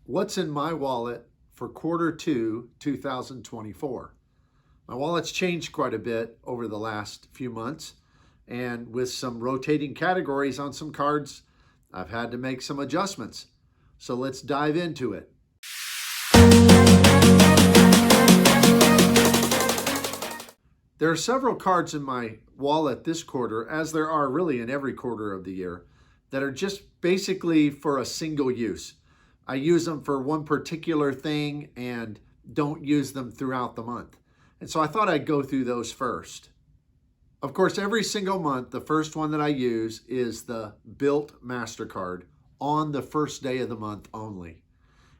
What's in my wallet for Q2 2024? My wallet's changed quite a bit over the last few months, and with some rotating categories on some cards, I've had to make some adjustments. So let's dive into it. There are several cards in my wallet this quarter, as there are really in every quarter of the year, that are just basically for a single use. I use them for one particular thing and don't use them throughout the month. And so I thought I'd go through those first. Of course, every single month, the first one that I use is the Bilt MasterCard on the first day of the month only.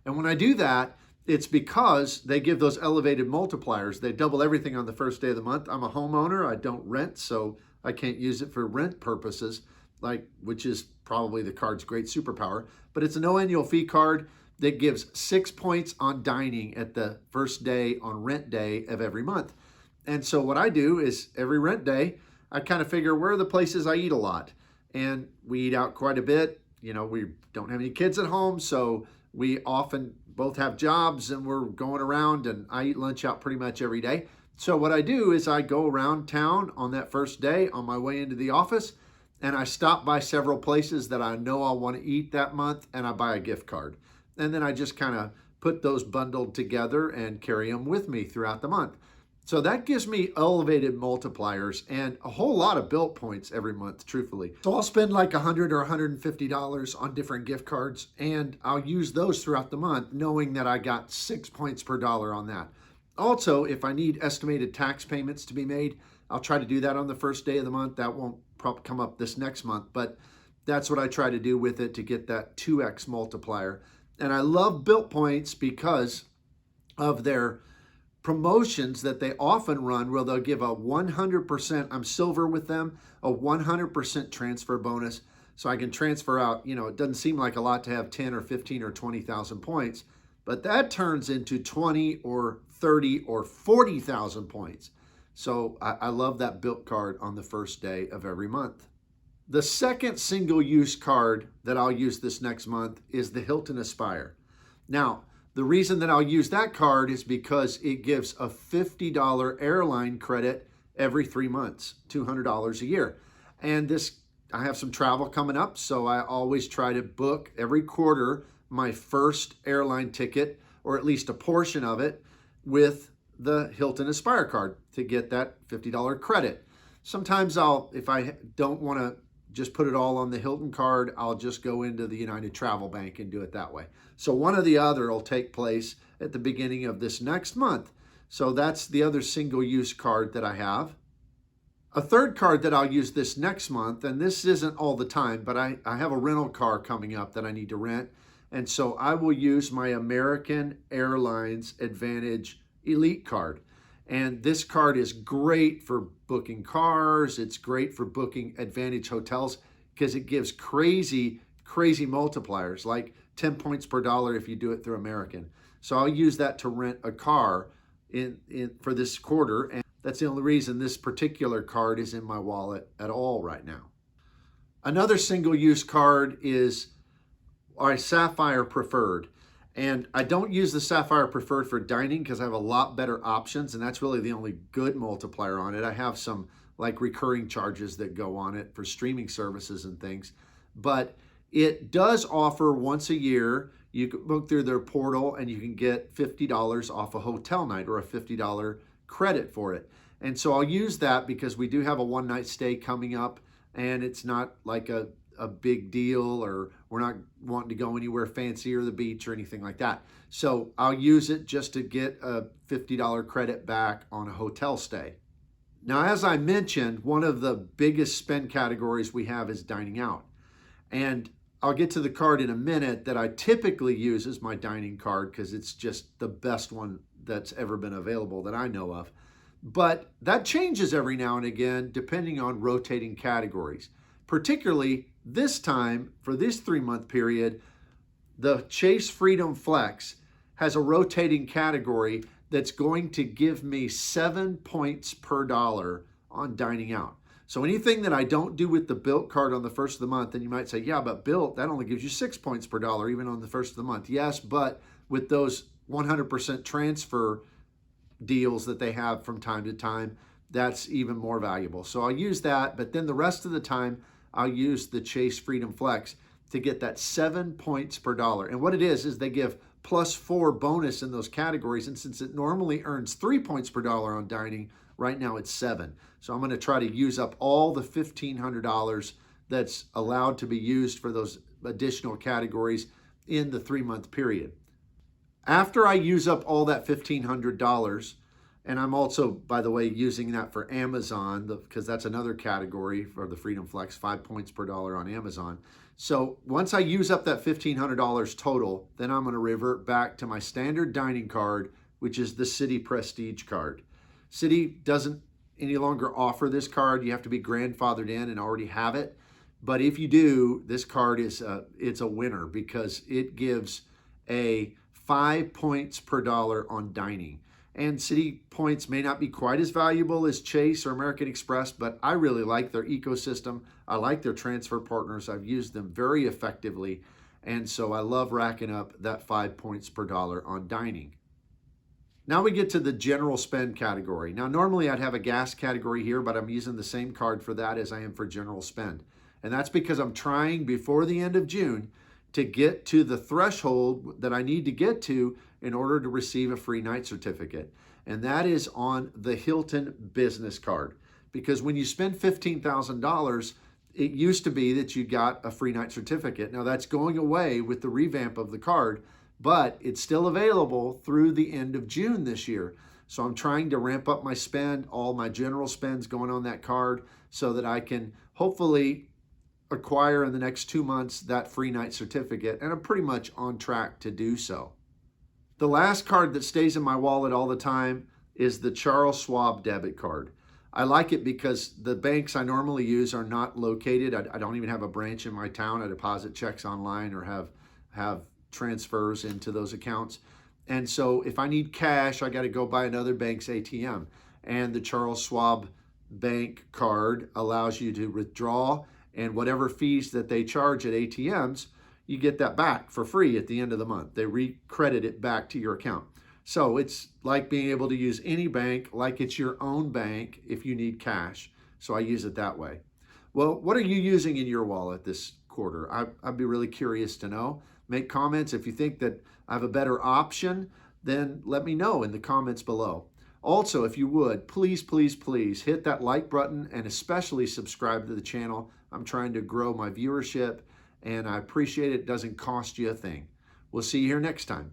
And when I do that, it's because they give those elevated multipliers. They double everything on the first day of the month. I'm a homeowner, I don't rent, so I can't use it for rent purposes, which is probably the card's great superpower. But it's a no annual fee card that gives 6 points on dining at the first day on rent day of every month. And so what I do is every rent day, I kind of figure where are the places I eat a lot. And we eat out quite a bit. You know, we don't have any kids at home, so we often both have jobs and we're going around, and I eat lunch out pretty much every day. So what I do is I go around town on that first day on my way into the office, and I stop by several places that I know I'll want to eat that month, and I buy a gift card. And then I just kind of put those bundled together and carry them with me throughout the month. So that gives me elevated multipliers and a whole lot of Bilt points every month, truthfully. So I'll spend like $100 or $150 on different gift cards, and I'll use those throughout the month, knowing that I got 6 points per dollar on that. Also, if I need estimated tax payments to be made, I'll try to do that on the first day of the month. That won't probably come up this next month, but that's what I try to do with it to get that 2x multiplier. And I love Bilt points because of their promotions that they often run, where they'll give a 100%, I'm silver with them, a 100% transfer bonus. So I can transfer out, it doesn't seem like a lot to have 10 or 15 or 20,000 points, but that turns into 20 or 30 or 40,000 points. So I love that Bilt card on the first day of every month. The second single-use card that I'll use this next month is the Hilton Aspire. Now, the reason that I'll use that card is because it gives a $50 airline credit every 3 months, $200 a year. And I have some travel coming up, so I always try to book every quarter my first airline ticket, or at least a portion of it, with the Hilton Aspire card to get that $50 credit. Sometimes if I don't want to just put it all on the Hilton card, I'll just go into the United Travel Bank and do it that way. So one or the other will take place at the beginning of this next month. So that's the other single-use card that I have. A third card that I'll use this next month, and this isn't all the time, but I have a rental car coming up that I need to rent. And so I will use my American Airlines Advantage Elite card. And this card is great for booking cars. It's great for booking Advantage hotels because it gives crazy multipliers, like 10 points per dollar if you do it through American. So I'll use that to rent a car for this quarter. And that's the only reason this particular card is in my wallet at all right now. Another single-use card is our Sapphire Preferred. And I don't use the Sapphire Preferred for dining because I have a lot better options, and that's really the only good multiplier on it. I have some like recurring charges that go on it for streaming services and things, but it does offer once a year. You can book through their portal and you can get $50 off a hotel night or a $50 credit for it. And so I'll use that because we do have a one-night stay coming up, and it's not like a big deal, or we're not wanting to go anywhere fancy or the beach or anything like that. So I'll use it just to get a $50 credit back on a hotel stay. Now, as I mentioned, one of the biggest spend categories we have is dining out. And I'll get to the card in a minute that I typically use as my dining card because it's just the best one that's ever been available that I know of. But that changes every now and again depending on rotating categories. Particularly this time, for this 3-month period, the Chase Freedom Flex has a rotating category that's going to give me 7 points per dollar on dining out. So anything that I don't do with the Bilt card on the first of the month, and you might say, yeah, but Bilt, that only gives you 6 points per dollar even on the first of the month. Yes, but with those 100% transfer deals that they have from time to time, that's even more valuable. So I'll use that, but then the rest of the time, I'll use the Chase Freedom Flex to get that 7 points per dollar. And what it is they give +4 bonus in those categories. And since it normally earns 3 points per dollar on dining, right now it's 7. So I'm going to try to use up all the $1,500 that's allowed to be used for those additional categories in the 3-month period. After I use up all that $1,500, and I'm also, by the way, using that for Amazon because that's another category for the Freedom Flex, 5 points per dollar on Amazon. So once I use up that $1,500 total, then I'm going to revert back to my standard dining card, which is the Citi Prestige card. Citi doesn't any longer offer this card. You have to be grandfathered in and already have it. But if you do, this card is it's a winner because it gives a 5 points per dollar on dining. And Citi points may not be quite as valuable as Chase or American Express, but I really like their ecosystem. I like their transfer partners. I've used them very effectively. And so I love racking up that 5 points per dollar on dining. Now we get to the general spend category. Now, normally I'd have a gas category here, but I'm using the same card for that as I am for general spend. And that's because I'm trying before the end of June to get to the threshold that I need to get to in order to receive a free night certificate. And that is on the Hilton business card. Because when you spend $15,000, it used to be that you got a free night certificate. Now that's going away with the revamp of the card, but it's still available through the end of June this year. So I'm trying to ramp up my spend, all my general spends going on that card so that I can hopefully acquire in the next 2 months that free night certificate, and I'm pretty much on track to do so. The last card that stays in my wallet all the time is the Charles Schwab debit card. I like it because the banks I normally use are not located. I don't even have a branch in my town. I deposit checks online or have transfers into those accounts. And so if I need cash, I got to go by another bank's ATM. And the Charles Schwab bank card allows you to withdraw, and whatever fees that they charge at ATMs, you get that back for free at the end of the month. They recredit it back to your account. So it's like being able to use any bank like it's your own bank if you need cash. So I use it that way. Well, what are you using in your wallet this quarter? I'd be really curious to know. Make comments. If you think that I have a better option, then let me know in the comments below. Also, if you would, please, please, please hit that like button and especially subscribe to the channel. I'm trying to grow my viewership and I appreciate it. It doesn't cost you a thing. We'll see you here next time.